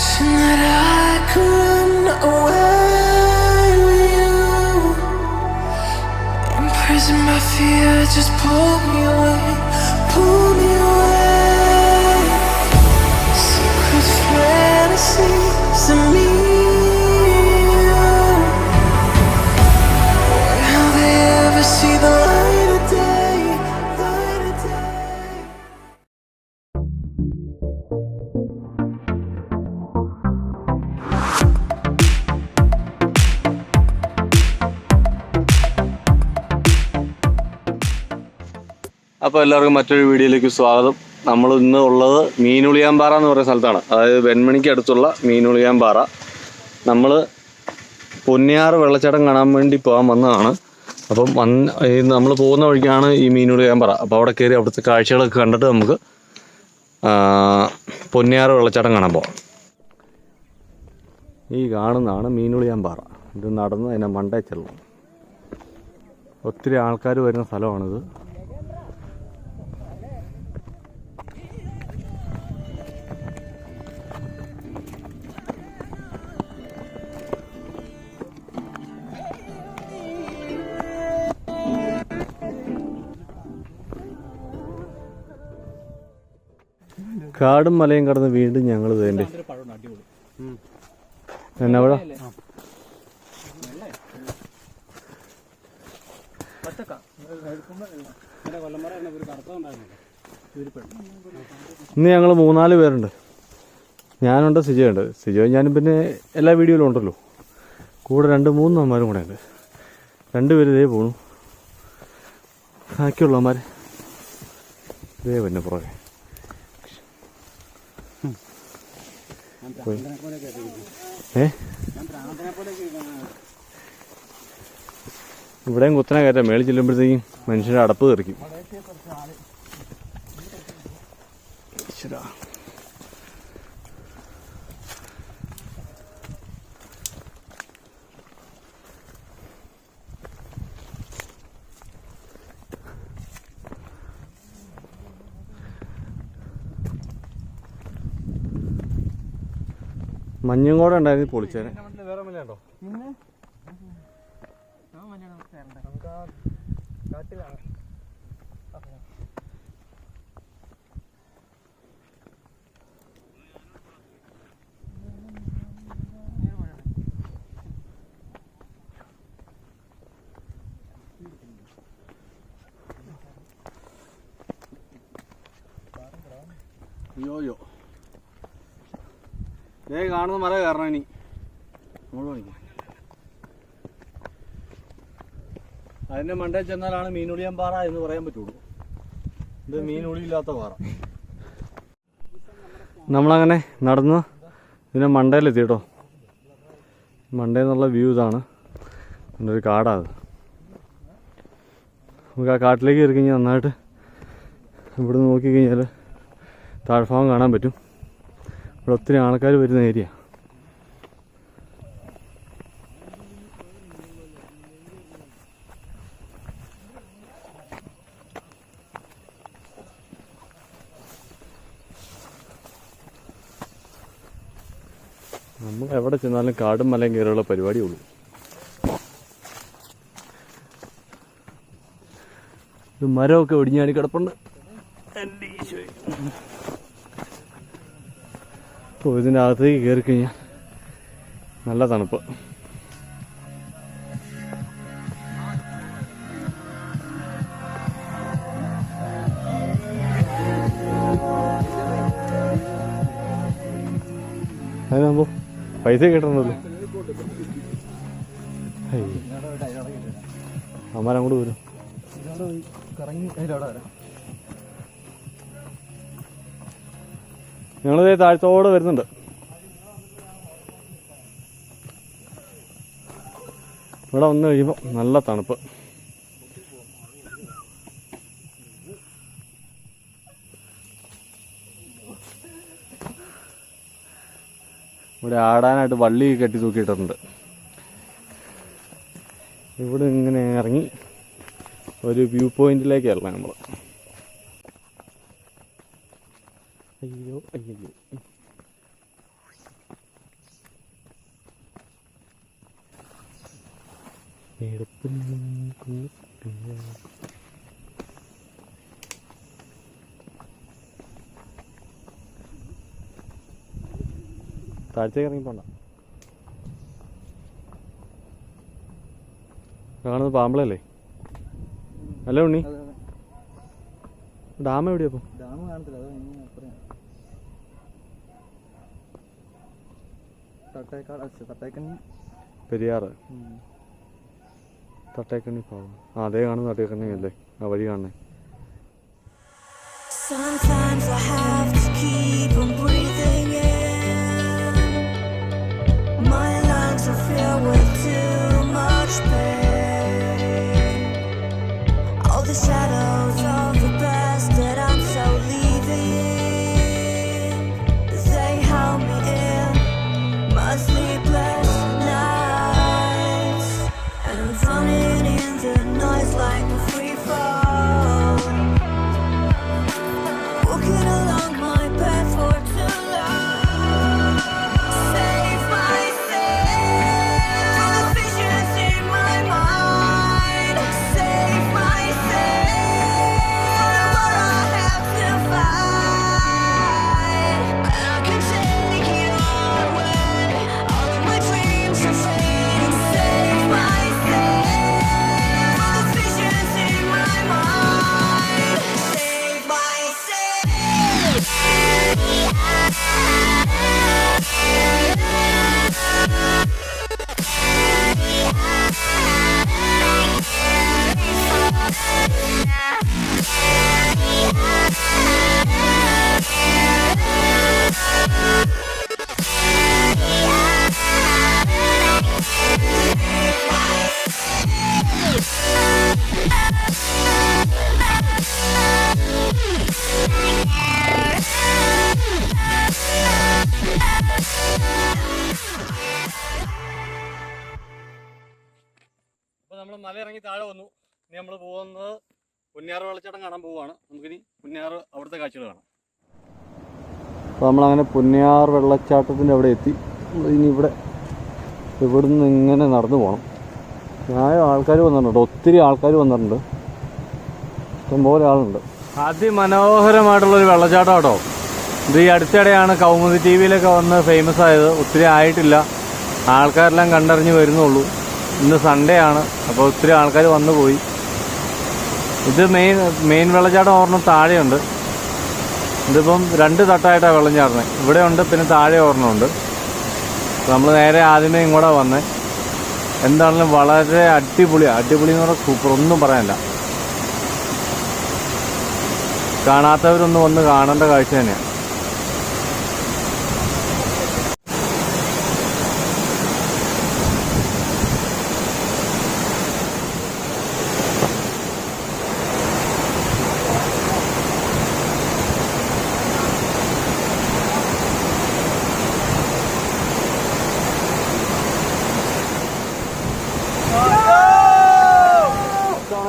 Wishing that I could run away with you. Imprisoned by fear, just pull me away, pull me away. Secret fantasies of me. Will they ever see the light of day? Light of day. അപ്പോൾ എല്ലാവർക്കും മറ്റൊരു വീഡിയോയിലേക്ക് സ്വാഗതം. നമ്മൾ ഇന്ന് ഉള്ളത് മീനുളിയാമ്പാറ എന്ന് പറയുന്ന സ്ഥലത്താണ്. അതായത് വെൺമണിക്ക് അടുത്തുള്ള മീനുളിയാമ്പാറ. നമ്മൾ പൊന്നിയാറ് വെള്ളച്ചാട്ടം കാണാൻ വേണ്ടി പോകാൻ വന്നതാണ്. അപ്പം നമ്മൾ പോകുന്ന വഴിക്കാണ് ഈ മീനുളിയാമ്പാറ. അപ്പോൾ അവിടെ കയറി അവിടുത്തെ കാഴ്ചകളൊക്കെ കണ്ടിട്ട് നമുക്ക് പൊന്നിയാറ് വെള്ളച്ചാട്ടം കാണാൻ പോകാം. ഈ കാണുന്നതാണ് മീനുളിയാമ്പാറ. ഇത് നടന്ന് അതിനെ മണ്ടേ ചെല്ലണം. ഒത്തിരി ആൾക്കാർ വരുന്ന സ്ഥലമാണിത്. കാടും മലയും കടന്ന് വീണ്ടും ഞങ്ങൾ ഇതിൻ്റെ എന്നാ ഇവിടെ ഇന്ന് ഞങ്ങൾ 3-4 പേരുണ്ട്. ഞാനുണ്ട്, സിജോയുണ്ട്. സിജോ ഞാനും പിന്നെ എല്ലാ വീഡിയോയിലും ഉണ്ടല്ലോ. കൂടെ 2-3 അമ്മമാരും കൂടെ ഉണ്ട്. 2 പേര് ഇതേ പോണു. ബാക്കിയുള്ളവന്മാർ ഇതേ പിന്നെ പുറകെ. ഇവിടെയും കുത്തനെ കയറ്റാം. മേളിൽ ചെല്ലുമ്പോഴത്തേക്കും മനുഷ്യരുടെ അടപ്പ് തെറിക്കും. മഞ്ഞും കൂടെ ഉണ്ടായിരുന്നു പൊളിച്ചേനെ. വേറെ മലയുണ്ടോ? അയ്യോ കാണുന്ന മല കയറണം. ഇനി അങ്ങോട്ട് കാണിക്കാം. അതിൻ്റെ മണ്ടേ ചെന്നാലാണ് മീനുളിയാമ്പാറ എന്ന് പറയാൻ പറ്റുള്ളൂ. ഇത് മീനുളിയില്ലാത്ത പാറ. നമ്മളങ്ങനെ നടന്ന് ഇതിനെ മണ്ടയിലെത്തി കേട്ടോ. മണ്ടയിൽ നിന്നുള്ള വ്യൂ ഇതാണ്. ഒരു കാടാണ്. നമുക്ക് ആ കാട്ടിലേക്ക് കയറി കഴിഞ്ഞാൽ നന്നായിട്ട് ഇവിടെ നിന്ന് നോക്കിക്കഴിഞ്ഞാൽ താഴ്ഭാഗം കാണാൻ പറ്റും. ഇവിടെ ഒത്തിരി ആൾക്കാർ വരുന്ന ഏരിയ. നമ്മൾ എവിടെ ചെന്നാലും കാടും മലയും കയറിയുള്ള പരിപാടിയുള്ളൂ. മരമൊക്കെ ഒടിഞ്ഞാടി കിടപ്പുണ്ട്. എൻ്റെ ഈശോയെ. അപ്പോൾ ഇതിൻ്റെ അകത്തേക്ക് കയറി കഴിഞ്ഞാൽ നല്ല തണുപ്പ്. അതിനാകുമ്പോൾ പൈസ കിട്ടണമല്ലോ. അമ്മാരങ്ങോട്ട് വരും. ഞങ്ങളിതേ താഴ്ത്തോടെ വരുന്നുണ്ട്. ഇവിടെ വന്നു കഴിയുമ്പോൾ നല്ല തണുപ്പ്. ഇവിടെ ആടാനായിട്ട് വള്ളി കെട്ടി തൂക്കിയിട്ടുണ്ട്. ഇവിടെ ഇങ്ങനെ ഇറങ്ങി ഒരു വ്യൂ പോയിന്റിലേക്കല്ല നമ്മൾ. അയ്യോ അയ്യോ താഴ്ചക്ക് ഇറങ്ങി പോണ്ട. കാണുന്നത് പാമ്പളല്ലേ? അല്ല ഉണ്ണി, ഡാം എവിടെയാ? അപ്പോൾ ഡാം കാണത്തില്ല, പെരിയാറ് തട്ടേക്കണ്ണി പാവം. അതേ കാണുന്ന തട്ടേക്കണ്ണി അല്ലേ ആ വഴി കാണുന്നേ. Sometimes I have to keep on breathing in. My lungs are filled with too much pain. All the shadows of the past that I'm so leaving, they held me in my sleepless nights, and I'm running in the noise like a free fall. Walking along my path for too long. Save myself from the visions in my mind. Save myself from what I have to fight. And I can take it all away. All of my dreams are fading. Save myself from the visions in my mind. Save myself. അപ്പോൾ നമ്മൾ മല ഇറങ്ങി താഴെ വന്നു. ഇനി നമ്മൾ പോകുന്നത് പുന്നാറ് വെള്ളച്ചാട്ടം കാണാൻ പോവുകയാണ്. നമുക്കിനി പുന്നാറ് അവിടുത്തെ കാഴ്ചകൾ കാണാം. അപ്പോൾ നമ്മളങ്ങനെ പുന്നാറ് വെള്ളച്ചാട്ടത്തിൻ്റെ അവിടെ എത്തി. ഇനി ഇവിടുന്ന് ഇങ്ങനെ നടന്നു പോകണം. ആൾക്കാർ വന്നിട്ടുണ്ട്, ഒത്തിരി ആൾക്കാർ വന്നിട്ടുണ്ട്, ഇഷ്ടംപോലെ ആളുണ്ട്. അതിമനോഹരമായിട്ടുള്ളൊരു വെള്ളച്ചാട്ടം കേട്ടോ. ഇത് ഈ അടുത്തിടെയാണ് കൗമുദി ടി വിയിലൊക്കെ വന്ന് ഫേമസ് ആയത്. ഒത്തിരി ആയിട്ടില്ല, ആൾക്കാരെല്ലാം കണ്ടറിഞ്ഞ് വരുന്നുള്ളൂ. ഇന്ന് സൺഡേ ആണ്, അപ്പോൾ ഒത്തിരി ആൾക്കാർ വന്നു പോയി. ഇത് മെയിൻ വെള്ളച്ചാട്ടം ഒരെണ്ണം താഴെയുണ്ട്. ഇതിപ്പം 2 തട്ടായിട്ടാണ് വെള്ളം ചാടുന്നത്. ഇവിടെ ഉണ്ട്, പിന്നെ താഴെ ഒരെണ്ണമുണ്ട്. നമ്മൾ നേരെ ആദ്യമേ ഇങ്ങോട്ടാ വന്നത്. എന്താണെങ്കിലും വളരെ അടിപൊളി എന്ന് പറഞ്ഞാൽ സൂപ്പർ, ഒന്നും പറയാനില്ല. കാണാത്തവരൊന്നും വന്ന് കാണേണ്ട കാഴ്ച തന്നെയാണ്.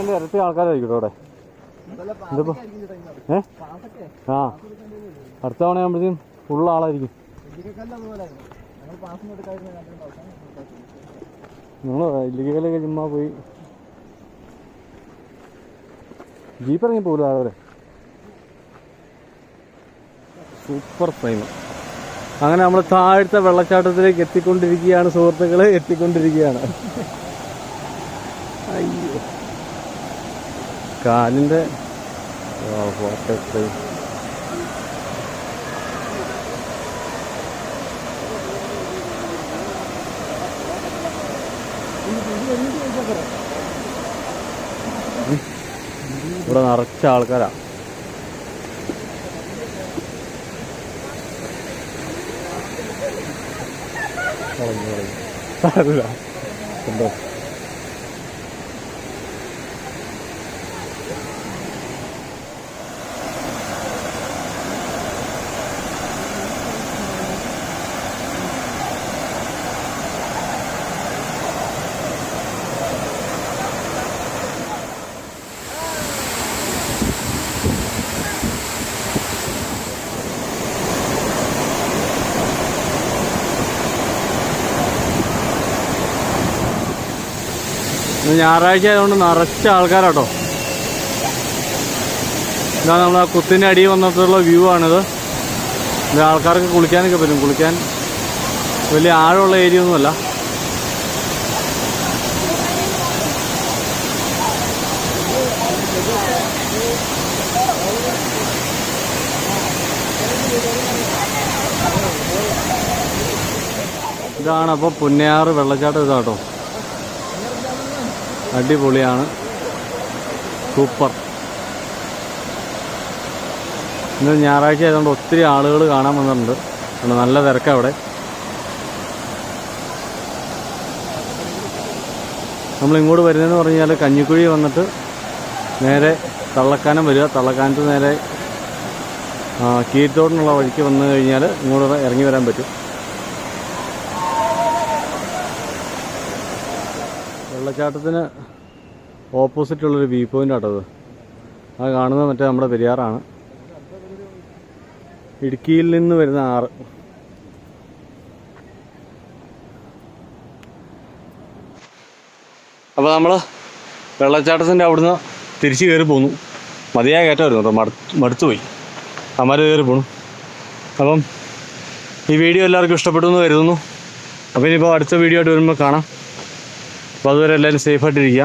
അതിൻ്റെ ഇരട്ടി ആൾക്കാരായിരിക്കും അവിടെ. ഇതിപ്പോ അടുത്ത തവണ ആകുമ്പോഴത്തേക്കും ഫുൾ ആളായിരിക്കും. നമ്മൾ ഇല്ലിക്കലൊക്കെ ചുമ്മാ പോയി ജീപ്പ് ഇറങ്ങി പോകില്ല അവിടെ. Super frame. അങ്ങനെ നമ്മൾ താഴത്തെ വെള്ളച്ചാട്ടത്തിലേക്ക് എത്തിക്കൊണ്ടിരിക്കുകയാണ് സുഹൃത്തുക്കളെ, എത്തിക്കൊണ്ടിരിക്കുകയാണ്. അയ്യോ, കാലിൻ്റെ ഇവിടെ നിറച്ച ആൾക്കാരാ. ഉണ്ടോ ഞായറാഴ്ച ആയതുകൊണ്ട് നിറച്ച ആൾക്കാരാട്ടോ. ഇതാ നമ്മൾ ആ കുത്തിൻ്റെ അടിയിൽ വന്നിട്ടുള്ള വ്യൂ ആണിത്. ഇത് ആൾക്കാർക്ക് കുളിക്കാനൊക്കെ പറ്റും. കുളിക്കാൻ വലിയ ആഴമുള്ള ഏരിയ ഒന്നുമല്ല. ഇതാണ് അപ്പോൾ പുന്നയാറ് വെള്ളച്ചാട്ടം. ഇതാട്ടോ, അടിപൊളിയാണ്, സൂപ്പർ. ഇന്ന് ഞായറാഴ്ച ആയതുകൊണ്ട് ഒത്തിരി ആളുകൾ കാണാൻ വന്നിട്ടുണ്ട്. നല്ല തിരക്കാണ് അവിടെ. നമ്മളിങ്ങോട്ട് വരുന്നതെന്ന് പറഞ്ഞാൽ കഞ്ഞിക്കുഴി വന്നിട്ട് നേരെ തള്ളക്കാനം വരിക. തള്ളക്കാനത്ത് നേരെ കീഴ്ത്തോടിനുള്ള വഴിക്ക് വന്നു കഴിഞ്ഞാൽ ഇങ്ങോട്ട് ഇറങ്ങി വരാൻ പറ്റും. വെള്ളച്ചാട്ടത്തിന് ഓപ്പോസിറ്റുള്ളൊരു വ്യൂ പോയിൻ്റ് ആട്ടത്. അത് കാണുന്നത് മറ്റേ നമ്മുടെ പെരിയാറാണ്, ഇടുക്കിയിൽ നിന്ന് വരുന്ന ആറ്. അപ്പോൾ നമ്മൾ വെള്ളച്ചാട്ടത്തിൻ്റെ അവിടുന്ന് തിരിച്ച് കയറി പോന്നു. മതിയായ കയറ്റമായിരുന്നു കേട്ടോ, മടുത്തു പോയി. അമര കയറി പോണു. അപ്പം ഈ വീഡിയോ എല്ലാവർക്കും ഇഷ്ടപ്പെട്ടു എന്ന് കരുതുന്നു. അപ്പോൾ ഇനിയിപ്പോൾ അടുത്ത വീഡിയോ ആയിട്ട് വരുമ്പോൾ കാണാം. അപ്പോൾ അതുവരെ എല്ലാവരും സേഫായിട്ടിരിക്കുക.